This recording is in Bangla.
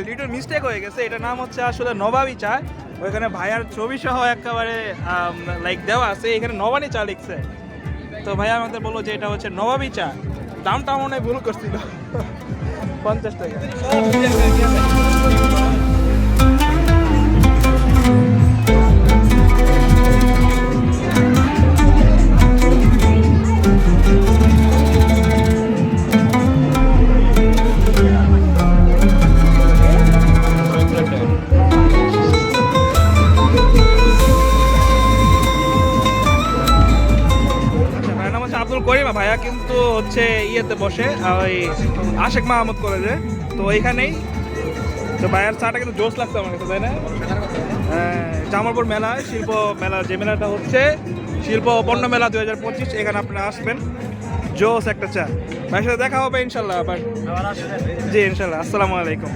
লিটল মিস্টেক হয়ে গেছে, এটার নাম হচ্ছে আসলে নবাবী চা। ওইখানে ভাইয়ার ছবি সহ একেবারে লাইক দেওয়া আছে, এখানে নবানী চা লিখছে। তো ভাইয়া আমাদের বললো যে এটা হচ্ছে নবাবী চা। দামটা মনে হয় ভুল করছিল, 50 টাকা। আব্দুল করিমা ভাইয়া কিন্তু হচ্ছে ইয়েতে বসে ওই আশেক মাহমুদ কলেজে, তো ওইখানেই। তো ভাইয়ার চাটা কিন্তু জোস লাগছে আমার কাছে, তাই না? জামালপুর মেলা, শিল্প মেলা, যে মেলাটা হচ্ছে শিল্প পণ্য মেলা 2025, এখানে আপনারা আসবেন। জোস একটা চা। ভাইয়ের সাথে দেখা হবে ইনশাল্লাহ আবার। জি ইনশাল্লাহ। আসসালামু আলাইকুম।